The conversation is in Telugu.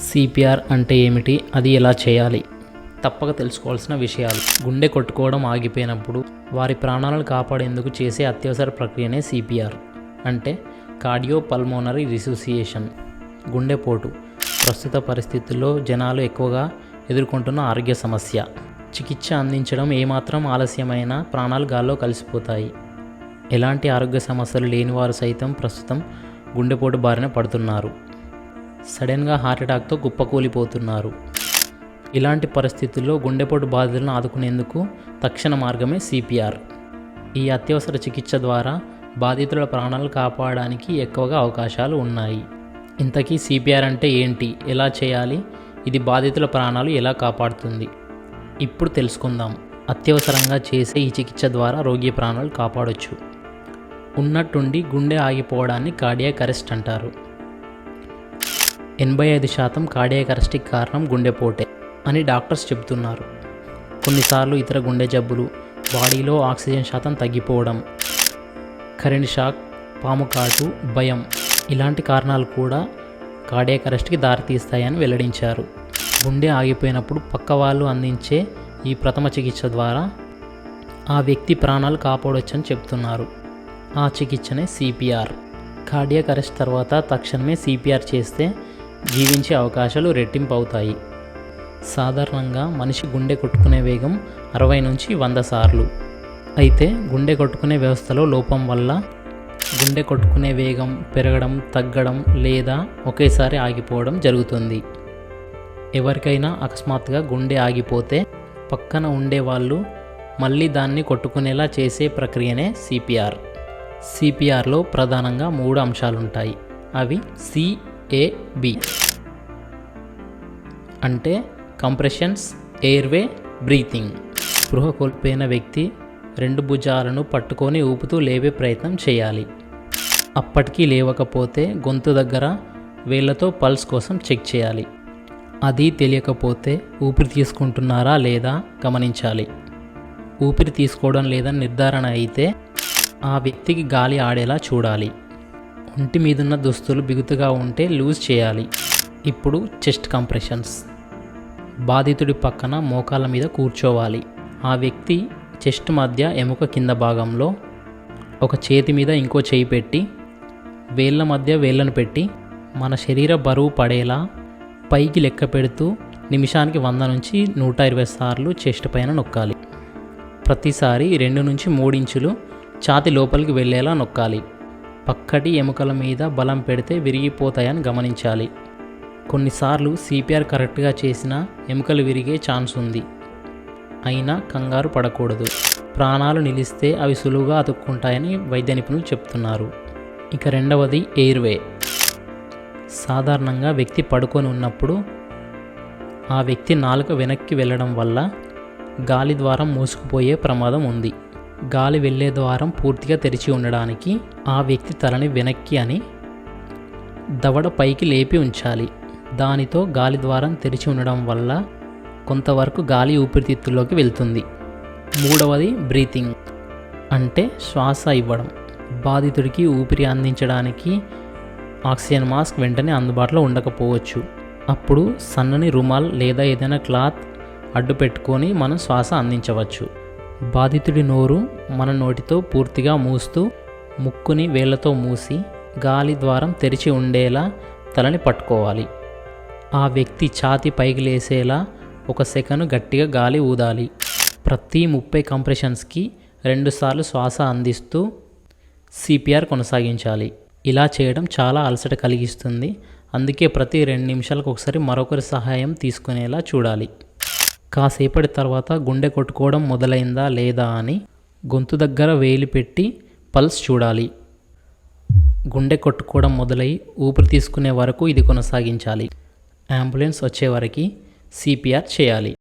సిపిఆర్ అంటే ఏమిటి? అది ఎలా చేయాలి? తప్పక తెలుసుకోవాల్సిన విషయాలు. గుండె కొట్టుకోవడం ఆగిపోయినప్పుడు వారి ప్రాణాలను కాపాడేందుకు చేసే అత్యవసర ప్రక్రియనే సిపిఆర్ అంటే కార్డియో పల్మోనరీ రిసూసియేషన్. గుండెపోటు ప్రస్తుత పరిస్థితుల్లో జనాలు ఎక్కువగా ఎదుర్కొంటున్న ఆరోగ్య సమస్య. చికిత్స అందించడం ఏమాత్రం ఆలస్యమైన ప్రాణాలు గాల్లో కలిసిపోతాయి. ఎలాంటి ఆరోగ్య సమస్యలు లేని వారు సైతం ప్రస్తుతం గుండెపోటు బారిన పడుతున్నారు. సడన్గా హార్ట్అటాక్తో కుప్పకూలిపోతున్నారు. ఇలాంటి పరిస్థితుల్లో గుండెపోటు బాధితులను ఆదుకునేందుకు తక్షణ మార్గమే సిపిఆర్. ఈ అత్యవసర చికిత్స ద్వారా బాధితుల ప్రాణాలు కాపాడడానికి ఎక్కువగా అవకాశాలు ఉన్నాయి. ఇంతకీ సిపిఆర్ అంటే ఏంటి? ఎలా చేయాలి? ఇది బాధితుల ప్రాణాలు ఎలా కాపాడుతుంది? ఇప్పుడు తెలుసుకుందాం. అత్యవసరంగా చేసే ఈ చికిత్స ద్వారా రోగి ప్రాణాలు కాపాడొచ్చు. ఉన్నట్టుండి గుండె ఆగిపోవడాన్ని కార్డియాక్ అరెస్ట్ అంటారు. 85% కార్డియాక్ అరెస్ట్కి కారణం గుండెపోటే అని డాక్టర్స్ చెబుతున్నారు. కొన్నిసార్లు ఇతర గుండె జబ్బులు, బాడీలో ఆక్సిజన్ శాతం తగ్గిపోవడం, కరెంట్ షాక్, పాము కాటు, భయం ఇలాంటి కారణాలు కూడా కార్డియాక్ అరెస్ట్కి దారితీస్తాయని వెల్లడించారు. గుండె ఆగిపోయినప్పుడు పక్క వాళ్ళు అందించే ఈ ప్రథమ చికిత్స ద్వారా ఆ వ్యక్తి ప్రాణాలు కాపాడొచ్చని చెప్తున్నారు. ఆ చికిత్సనే సిపిఆర్. కార్డియాక్ అరెస్ట్ తర్వాత తక్షణమే సిపిఆర్ చేస్తే జీవించే అవకాశాలు రెట్టింపు అవుతాయి. సాధారణంగా మనిషి గుండె కొట్టుకునే వేగం 60 నుంచి 100 సార్లు. అయితే గుండె కొట్టుకునే వ్యవస్థలో లోపం వల్ల గుండె కొట్టుకునే వేగం పెరగడం, తగ్గడం లేదా ఒకేసారి ఆగిపోవడం జరుగుతుంది. ఎవరికైనా అకస్మాత్తుగా గుండె ఆగిపోతే పక్కన ఉండేవాళ్ళు మళ్ళీ దాన్ని కొట్టుకునేలా చేసే ప్రక్రియనే సిపిఆర్. సిపిఆర్లో ప్రధానంగా 3 అంశాలుంటాయి. అవి సిఏబి అంటే కంప్రెషన్స్, ఎయిర్వే, బ్రీతింగ్. స్పృహ కోల్పోయిన వ్యక్తి 2 భుజాలను పట్టుకొని ఊపుతూ లేవే ప్రయత్నం చేయాలి. అప్పటికీ లేవకపోతే గొంతు దగ్గర వేళ్లతో పల్స్ కోసం చెక్ చేయాలి. అది తెలియకపోతే ఊపిరి తీసుకుంటున్నారా లేదా గమనించాలి. ఊపిరి తీసుకోవడం లేదా నిర్ధారణ అయితే ఆ వ్యక్తికి గాలి ఆడేలా చూడాలి. ఒంటి మీదున్న దుస్తులు బిగుతుగా ఉంటే లూజ్ చేయాలి. ఇప్పుడు చెస్ట్ కంప్రెషన్స్. బాధితుడి పక్కన మోకాళ్ళ మీద కూర్చోవాలి. ఆ వ్యక్తి చెస్ట్ మధ్య ఎముక కింద భాగంలో ఒక చేతి మీద ఇంకో చేయి పెట్టి వేళ్ళ మధ్య వేళ్ళను పెట్టి మన శరీర బరువు పడేలా పైకి లెక్క పెడుతూ నిమిషానికి 100 నుంచి 120 సార్లు చెస్ట్ పైన నొక్కాలి. ప్రతిసారి 2 నుంచి 3 ఇంచులు ఛాతి లోపలికి వెళ్ళేలా నొక్కాలి. పక్కటి ఎముకల మీద బలం పెడితే విరిగిపోతాయని గమనించాలి. కొన్నిసార్లు సిపిఆర్ కరెక్ట్గా చేసినా ఎముకలు విరిగే ఛాన్స్ ఉంది. అయినా కంగారు పడకూడదు. ప్రాణాలు నిలిస్తే అవి సులువుగా అతుక్కుంటాయని వైద్య నిపుణులు చెప్తున్నారు. ఇక రెండవది ఎయిర్వే. సాధారణంగా వ్యక్తి పడుకొని ఉన్నప్పుడు ఆ వ్యక్తి నాలుక వెనక్కి వెళ్ళడం వల్ల గాలి ద్వారం మూసుకుపోయే ప్రమాదం ఉంది. గాలి వెళ్ళే ద్వారం పూర్తిగా తెరిచి ఉండడానికి ఆ వ్యక్తి తలని వెనక్కి అని దవడ పైకి లేపి ఉంచాలి. దానితో గాలి ద్వారం తెరిచి ఉండడం వల్ల కొంతవరకు గాలి ఊపిరితిత్తుల్లోకి వెళ్తుంది. మూడవది బ్రీతింగ్ అంటే శ్వాస ఇవ్వడం. బాధితుడికి ఊపిరి అందించడానికి ఆక్సిజన్ మాస్క్ వెంటనే అందుబాటులో ఉండకపోవచ్చు. అప్పుడు సన్నని రుమాల్ లేదా ఏదైనా క్లాత్ అడ్డు పెట్టుకొని మనం శ్వాస అందించవచ్చు. బాధితుడి నోరు మన నోటితో పూర్తిగా మూస్తూ ముక్కుని వేళ్లతో మూసి గాలి ద్వారం తెరిచి ఉండేలా తలని పట్టుకోవాలి. ఆ వ్యక్తి ఛాతీ పైకి లేసేలా 1 సెకను గట్టిగా గాలి ఊదాలి. ప్రతి 30 కంప్రెషన్స్కి 2 సార్లు శ్వాస అందిస్తూ సిపిఆర్ కొనసాగించాలి. ఇలా చేయడం చాలా అలసట కలిగిస్తుంది. అందుకే ప్రతి 2 నిమిషాలకు ఒకసారి మరొకరి సహాయం తీసుకునేలా చూడాలి. కాసేపటి తర్వాత గుండె కొట్టుకోవడం మొదలైందా లేదా అని గొంతు దగ్గర వేలి పెట్టి పల్స్ చూడాలి. గుండె కొట్టుకోవడం మొదలై ఊపిరి తీసుకునే వరకు ఇది కొనసాగించాలి. అంబులెన్స్ వచ్చే వరకు సిపిఆర్ చేయాలి.